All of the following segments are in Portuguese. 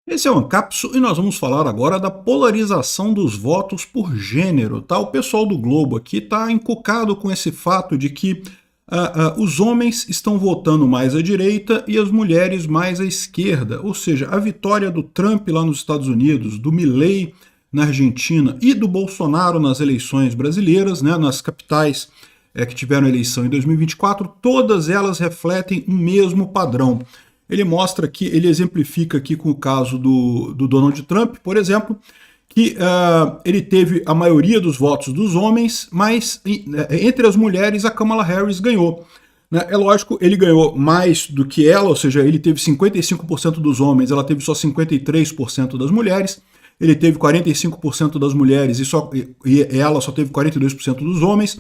Esse é o Ancapsu e nós vamos falar agora da polarização dos votos por gênero, tá? O pessoal do Globo aqui está encucado com esse fato de que os homens estão votando mais à direita e as mulheres mais à esquerda. Ou seja, a vitória do Trump lá nos Estados Unidos, do Milei na Argentina e do Bolsonaro nas eleições brasileiras, né, nas capitais que tiveram eleição em 2024, todas elas refletem o mesmo padrão. Ele mostra aqui, ele exemplifica aqui com o caso do Donald Trump, por exemplo, que ele teve a maioria dos votos dos homens, mas entre as mulheres a Kamala Harris ganhou. Né? É lógico, ele ganhou mais do que ela, ou seja, ele teve 55% dos homens, ela teve só 53% das mulheres, ele teve 45% das mulheres e ela só teve 42% dos homens.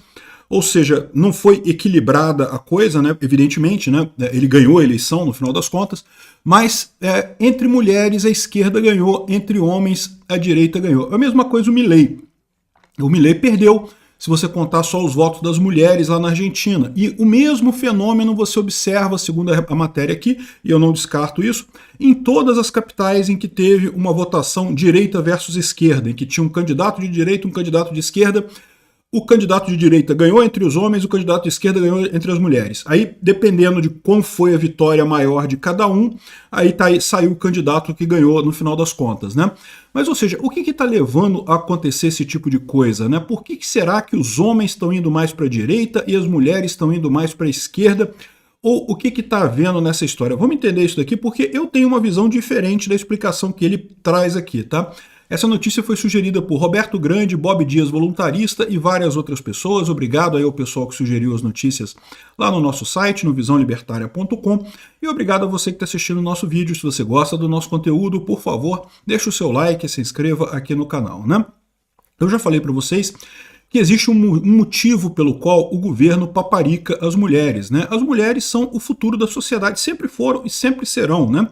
Ou seja, não foi equilibrada a coisa, né? Evidentemente, né? Ele ganhou a eleição no final das contas, mas entre mulheres a esquerda ganhou, entre homens a direita ganhou. A mesma coisa o Milei. O Milei perdeu, se você contar só os votos das mulheres lá na Argentina. E o mesmo fenômeno você observa, segundo a matéria aqui, e eu não descarto isso, em todas as capitais em que teve uma votação direita versus esquerda, em que tinha um candidato de direita e um candidato de esquerda. O candidato de direita ganhou entre os homens, o candidato de esquerda ganhou entre as mulheres. Aí, dependendo de qual foi a vitória maior de cada um, aí saiu o candidato que ganhou no final das contas, né? Mas, ou seja, o que está levando a acontecer esse tipo de coisa, né? Por que será que os homens estão indo mais para a direita e as mulheres estão indo mais para a esquerda? Ou o que está havendo nessa história? Vamos entender isso daqui, porque eu tenho uma visão diferente da explicação que ele traz aqui, tá? Essa notícia foi sugerida por Roberto Grande, Bob Dias Voluntarista e várias outras pessoas. Obrigado aí ao pessoal que sugeriu as notícias lá no nosso site, no visãolibertaria.com. E obrigado a você que está assistindo o nosso vídeo. Se você gosta do nosso conteúdo, por favor, deixe o seu like e se inscreva aqui no canal, né? Eu já falei para vocês que existe um motivo pelo qual o governo paparica as mulheres, né? As mulheres são o futuro da sociedade, sempre foram e sempre serão, né?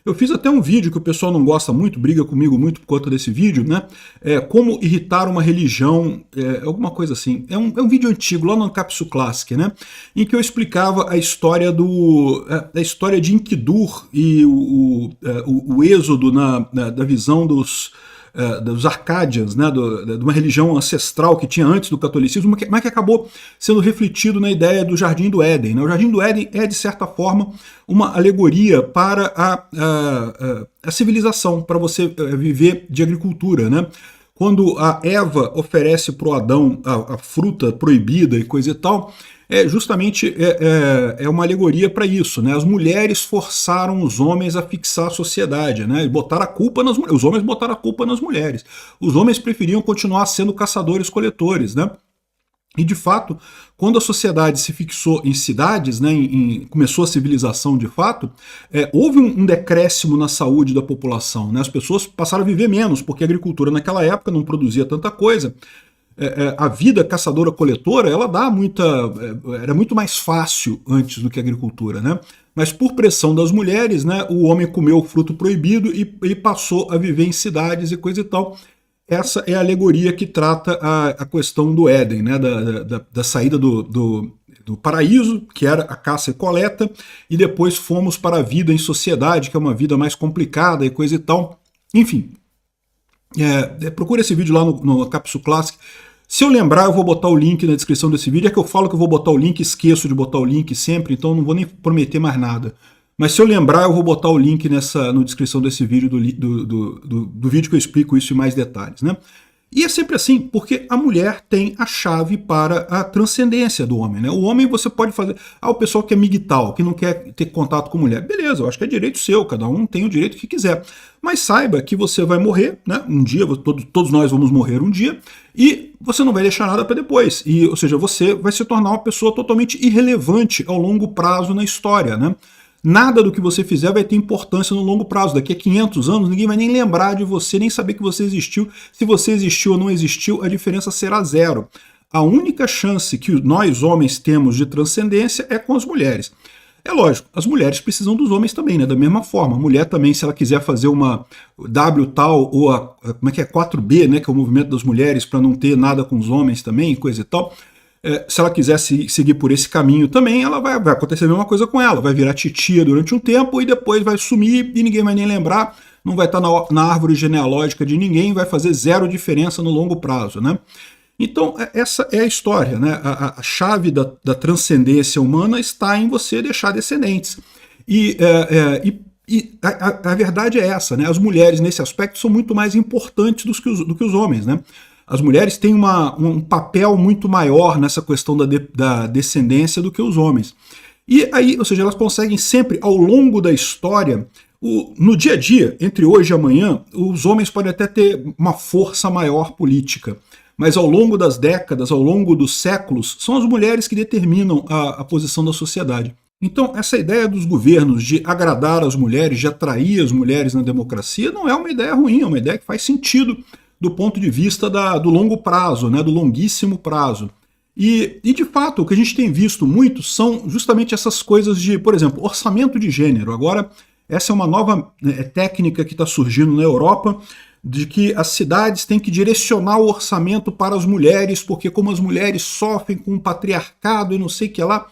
Eu fiz até um vídeo que o pessoal não gosta muito, briga comigo muito por conta desse vídeo, né? Como irritar uma religião, alguma coisa assim. É um vídeo antigo, lá no Ancapsu Classic, né? Em que eu explicava a história da história de Enkidur e o êxodo da visão dos Arcadians, né, de uma religião ancestral que tinha antes do catolicismo, mas que acabou sendo refletido na ideia do Jardim do Éden. Né? O Jardim do Éden é, de certa forma, uma alegoria para a civilização, para você viver de agricultura. Né? Quando a Eva oferece para o Adão a fruta proibida e coisa e tal, justamente uma alegoria para isso, né? As mulheres forçaram os homens a fixar a sociedade, né? E botaram a culpa nas mulheres. Os homens botaram a culpa nas mulheres. Os homens preferiam continuar sendo caçadores-coletores, né? E, de fato, quando a sociedade se fixou em cidades, né, começou a civilização de fato, houve um decréscimo na saúde da população. Né? As pessoas passaram a viver menos, porque a agricultura naquela época não produzia tanta coisa. A vida caçadora-coletora, ela era muito mais fácil antes do que a agricultura, né? Mas por pressão das mulheres, né, o homem comeu o fruto proibido e passou a viver em cidades e coisa e tal. Essa é a alegoria que trata a questão do Éden, né, da saída do paraíso, que era a caça e coleta, e depois fomos para a vida em sociedade, que é uma vida mais complicada e coisa e tal. Enfim, procura esse vídeo lá no Ancapsu Classic. Se eu lembrar, eu vou botar o link na descrição desse vídeo. É que eu falo que eu vou botar o link, esqueço de botar o link sempre, então não vou nem prometer mais nada. Mas se eu lembrar, eu vou botar o link na descrição desse vídeo, do vídeo que eu explico isso em mais detalhes, né? E é sempre assim, porque a mulher tem a chave para a transcendência do homem, né? O homem você pode fazer... o pessoal que é migtal, que não quer ter contato com mulher. Beleza, eu acho que é direito seu, cada um tem o direito que quiser. Mas saiba que você vai morrer, né? Um dia, todos nós vamos morrer um dia, e você não vai deixar nada para depois. Ou seja, você vai se tornar uma pessoa totalmente irrelevante ao longo prazo na história, né? Nada do que você fizer vai ter importância no longo prazo. Daqui a 500 anos, ninguém vai nem lembrar de você, nem saber que você existiu. Se você existiu ou não existiu, a diferença será zero. A única chance que nós, homens, temos de transcendência é com as mulheres. É lógico, as mulheres precisam dos homens também, né? Da mesma forma. A mulher também, se ela quiser fazer uma W tal, ou como é que é, 4B, né? Que é o movimento das mulheres, para não ter nada com os homens também, coisa e tal... se ela quiser seguir por esse caminho também, ela vai acontecer a mesma coisa com ela. Vai virar titia durante um tempo e depois vai sumir e ninguém vai nem lembrar. não vai estar na árvore genealógica de ninguém, vai fazer zero diferença no longo prazo, né? Então, essa é a história, né? A chave da transcendência humana está em você deixar descendentes. A verdade é essa, né? As mulheres, nesse aspecto, são muito mais importantes do que os homens, né? As mulheres têm um papel muito maior nessa questão da descendência do que os homens. E aí, ou seja, elas conseguem sempre, ao longo da história, no dia a dia, entre hoje e amanhã, os homens podem até ter uma força maior política, mas ao longo das décadas, ao longo dos séculos, são as mulheres que determinam a posição da sociedade. Então, essa ideia dos governos de agradar as mulheres, de atrair as mulheres na democracia, não é uma ideia ruim, é uma ideia que faz sentido do ponto de vista do longo prazo, né, do longuíssimo prazo. E, de fato, o que a gente tem visto muito são justamente essas coisas de, por exemplo, orçamento de gênero. Agora, essa é uma nova técnica que está surgindo na Europa, de que as cidades têm que direcionar o orçamento para as mulheres, porque como as mulheres sofrem com o patriarcado e não sei o que lá,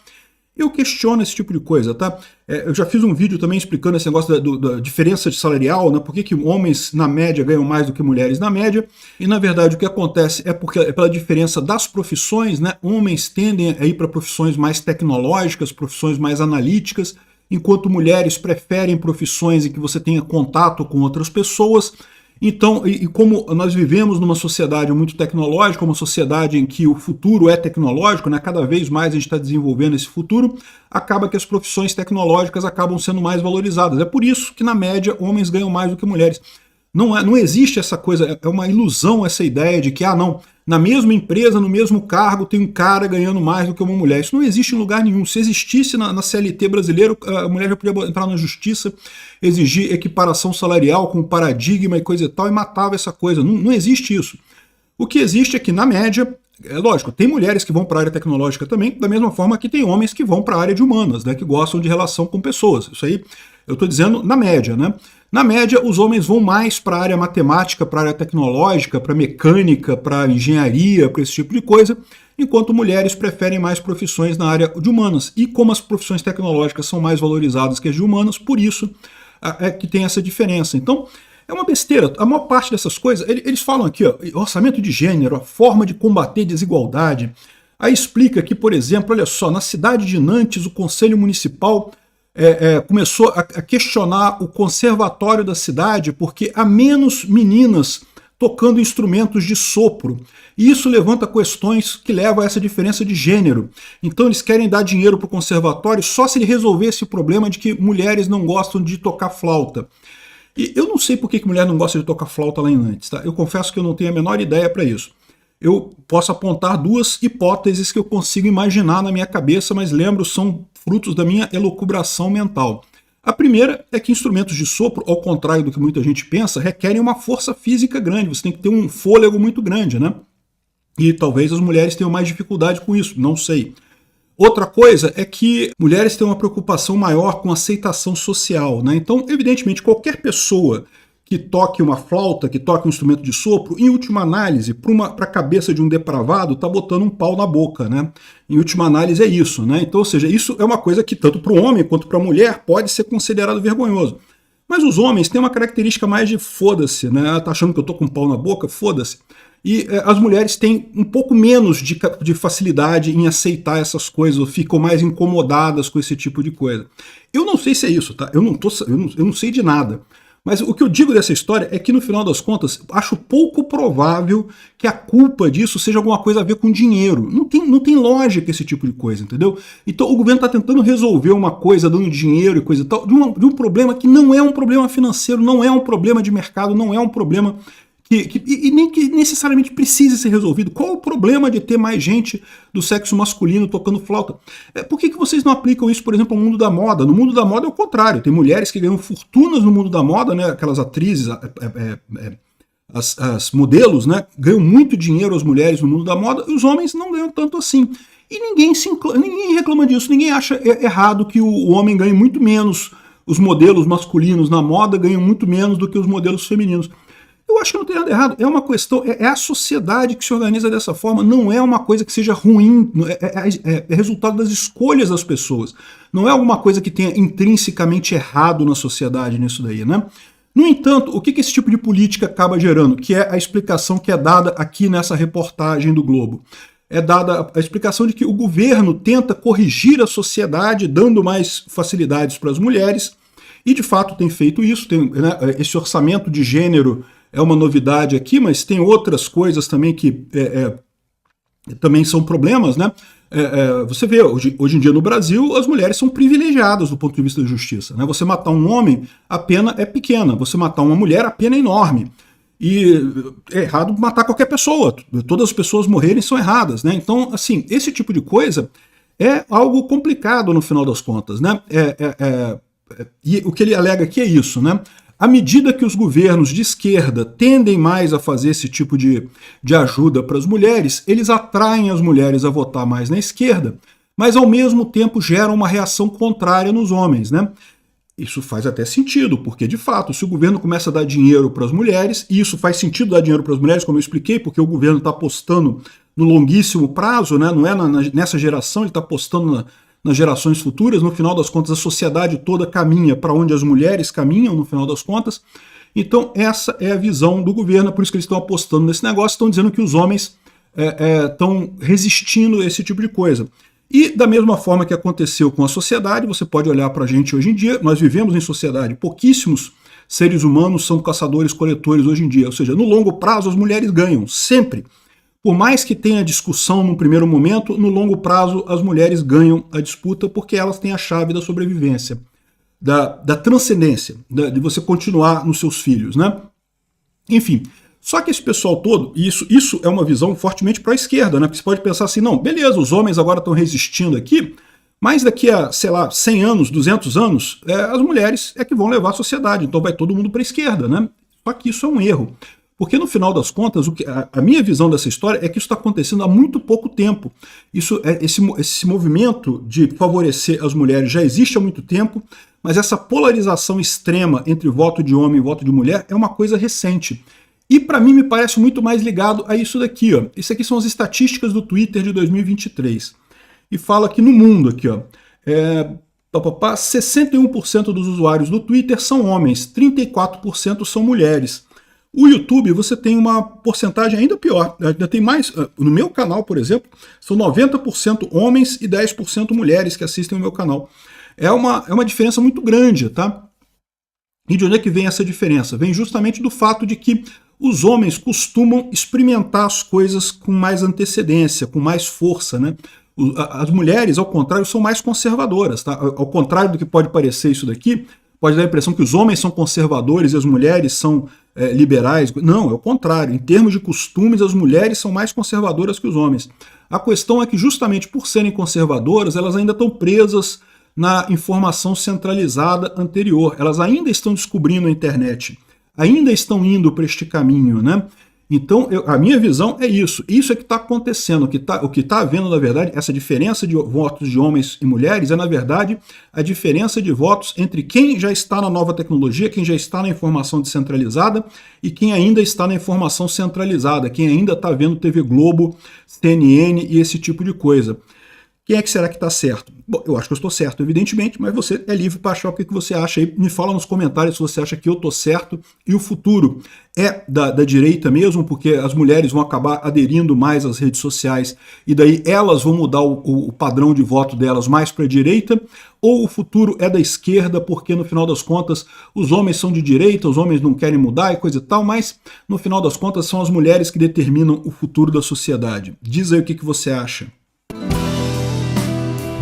eu questiono esse tipo de coisa, tá? Eu já fiz um vídeo também explicando esse negócio da diferença de salarial, né? Por que homens, na média, ganham mais do que mulheres na média. E, na verdade, o que acontece é pela diferença das profissões, né? Homens tendem a ir para profissões mais tecnológicas, profissões mais analíticas, enquanto mulheres preferem profissões em que você tenha contato com outras pessoas. Então, e como nós vivemos numa sociedade muito tecnológica, uma sociedade em que o futuro é tecnológico, né? Cada vez mais a gente está desenvolvendo esse futuro, acaba que as profissões tecnológicas acabam sendo mais valorizadas. É por isso que, na média, homens ganham mais do que mulheres. Não existe essa coisa, é uma ilusão essa ideia de que, não, na mesma empresa, no mesmo cargo, tem um cara ganhando mais do que uma mulher. Isso não existe em lugar nenhum. Se existisse na CLT brasileira, a mulher já podia entrar na justiça, exigir equiparação salarial com paradigma e coisa e tal, e matava essa coisa. Não existe isso. O que existe é que, na média, é lógico, tem mulheres que vão para a área tecnológica também, da mesma forma que tem homens que vão para a área de humanas, né, que gostam de relação com pessoas. Isso aí eu estou dizendo na média, né? Na média, os homens vão mais para a área matemática, para a área tecnológica, para mecânica, para engenharia, para esse tipo de coisa, enquanto mulheres preferem mais profissões na área de humanas. E como as profissões tecnológicas são mais valorizadas que as de humanas, por isso é que tem essa diferença. Então, é uma besteira. A maior parte dessas coisas, eles falam aqui, orçamento de gênero, a forma de combater desigualdade. Aí explica que, por exemplo, olha só, na cidade de Nantes, o Conselho Municipal começou a questionar o conservatório da cidade porque há menos meninas tocando instrumentos de sopro. E isso levanta questões que levam a essa diferença de gênero. Então eles querem dar dinheiro para o conservatório só se ele resolver esse problema de que mulheres não gostam de tocar flauta. E eu não sei por que mulher não gosta de tocar flauta lá em Nantes, tá? Eu confesso que eu não tenho a menor ideia para isso. Eu posso apontar duas hipóteses que eu consigo imaginar na minha cabeça, mas lembro, são frutos da minha elucubração mental. A primeira é que instrumentos de sopro, ao contrário do que muita gente pensa, requerem uma força física grande, você tem que ter um fôlego muito grande, né? E talvez as mulheres tenham mais dificuldade com isso, não sei. Outra coisa é que mulheres têm uma preocupação maior com aceitação social, né? Então, evidentemente, qualquer pessoa que toque uma flauta, que toque um instrumento de sopro, em última análise, para a cabeça de um depravado, está botando um pau na boca, né? Em última análise é isso, né? Então, ou seja, isso é uma coisa que tanto para o homem quanto para a mulher pode ser considerado vergonhoso. Mas os homens têm uma característica mais de foda-se, né? Tá achando que eu tô com um pau na boca? Foda-se. E as mulheres têm um pouco menos de facilidade em aceitar essas coisas, ou ficam mais incomodadas com esse tipo de coisa. Eu não sei se é isso, tá? Eu não sei de nada. Mas o que eu digo dessa história é que, no final das contas, acho pouco provável que a culpa disso seja alguma coisa a ver com dinheiro. Não tem lógica esse tipo de coisa, entendeu? Então o governo está tentando resolver uma coisa dando dinheiro e coisa e tal, de um problema que não é um problema financeiro, não é um problema de mercado, não é um problema e nem que necessariamente precise ser resolvido. Qual o problema de ter mais gente do sexo masculino tocando flauta? Por que vocês não aplicam isso, por exemplo, ao mundo da moda? No mundo da moda é o contrário. Tem mulheres que ganham fortunas no mundo da moda, né? Aquelas atrizes, as modelos, né? Ganham muito dinheiro as mulheres no mundo da moda, e os homens não ganham tanto assim. E ninguém reclama disso, ninguém acha errado que o homem ganhe muito menos, os modelos masculinos na moda ganham muito menos do que os modelos femininos. Eu acho que não tem nada errado, é uma questão, é a sociedade que se organiza dessa forma, não é uma coisa que seja ruim, é resultado das escolhas das pessoas, não é alguma coisa que tenha intrinsecamente errado na sociedade nisso daí, né? No entanto, o que esse tipo de política acaba gerando? Que é a explicação que é dada aqui nessa reportagem do Globo. É dada a explicação de que o governo tenta corrigir a sociedade, dando mais facilidades para as mulheres, e de fato tem feito isso. Né, esse orçamento de gênero é uma novidade aqui, mas tem outras coisas também que também são problemas, né? Você vê, hoje em dia no Brasil, as mulheres são privilegiadas do ponto de vista da justiça. Né? Você matar um homem, a pena é pequena. Você matar uma mulher, a pena é enorme. E é errado matar qualquer pessoa. Todas as pessoas morrerem são erradas. Né? Então, assim, esse tipo de coisa é algo complicado no final das contas. Né? E o que ele alega aqui é isso, né? À medida que os governos de esquerda tendem mais a fazer esse tipo de ajuda para as mulheres, eles atraem as mulheres a votar mais na esquerda, mas ao mesmo tempo geram uma reação contrária nos homens, né? Isso faz até sentido, porque de fato, se o governo começa a dar dinheiro para as mulheres, e isso faz sentido dar dinheiro para as mulheres, como eu expliquei, porque o governo está apostando no longuíssimo prazo, né? Não é nessa geração, ele está apostando nas gerações futuras. No final das contas, a sociedade toda caminha para onde as mulheres caminham, no final das contas. Então, essa é a visão do governo, por isso que eles estão apostando nesse negócio, estão dizendo que os homens estão resistindo a esse tipo de coisa. E da mesma forma que aconteceu com a sociedade, você pode olhar para a gente hoje em dia, nós vivemos em sociedade, pouquíssimos seres humanos são caçadores-coletores hoje em dia, ou seja, no longo prazo as mulheres ganham, sempre. Por mais que tenha discussão no primeiro momento, no longo prazo as mulheres ganham a disputa porque elas têm a chave da sobrevivência, da transcendência, de você continuar nos seus filhos, né? Enfim, só que esse pessoal todo, e isso é uma visão fortemente para a esquerda, né? Porque você pode pensar assim, não, beleza, os homens agora estão resistindo aqui, mas daqui a, sei lá, 100 anos, 200 anos, as mulheres é que vão levar a sociedade, então vai todo mundo para a esquerda, né? Só que isso é um erro. Porque no final das contas, a minha visão dessa história é que isso está acontecendo há muito pouco tempo. Esse movimento de favorecer as mulheres já existe há muito tempo, mas essa polarização extrema entre voto de homem e voto de mulher é uma coisa recente. E para mim me parece muito mais ligado a isso daqui. Ó. Isso aqui são as estatísticas do Twitter de 2023. E fala que no mundo, aqui, ó, 61% dos usuários do Twitter são homens, 34% são mulheres. O YouTube, você tem uma porcentagem ainda pior, ainda tem mais. No meu canal, por exemplo, são 90% homens e 10% mulheres que assistem o meu canal. É uma diferença muito grande, tá? E de onde é que vem essa diferença? Vem justamente do fato de que os homens costumam experimentar as coisas com mais antecedência, com mais força, né? As mulheres, ao contrário, são mais conservadoras, tá? Ao contrário do que pode parecer isso daqui, pode dar a impressão que os homens são conservadores e as mulheres são liberais. Não, é o contrário. Em termos de costumes, as mulheres são mais conservadoras que os homens. A questão é que justamente por serem conservadoras, elas ainda estão presas na informação centralizada anterior. Elas ainda estão descobrindo a internet, ainda estão indo para este caminho, né? Então, a minha visão é isso. Isso é que está acontecendo. O que está havendo, na verdade, essa diferença de votos de homens e mulheres é, na verdade, a diferença de votos entre quem já está na nova tecnologia, quem já está na informação descentralizada e quem ainda está na informação centralizada, quem ainda está vendo TV Globo, CNN e esse tipo de coisa. Quem é que será que está certo? Bom, eu acho que eu estou certo, evidentemente, mas você é livre para achar o que você acha aí. Me fala nos comentários se você acha que eu estou certo e o futuro é da direita mesmo, porque as mulheres vão acabar aderindo mais às redes sociais e daí elas vão mudar o padrão de voto delas mais para a direita, ou o futuro é da esquerda, porque no final das contas os homens são de direita, os homens não querem mudar e coisa e tal, mas no final das contas são as mulheres que determinam o futuro da sociedade. Diz aí o que você acha.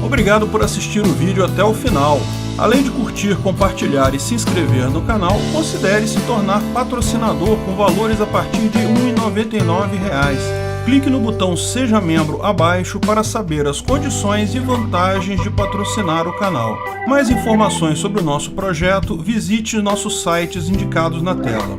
Obrigado por assistir o vídeo até o final. Além de curtir, compartilhar e se inscrever no canal, considere se tornar patrocinador com valores a partir de R$ 1,99. Clique no botão Seja Membro abaixo para saber as condições e vantagens de patrocinar o canal. Mais informações sobre o nosso projeto, visite nossos sites indicados na tela.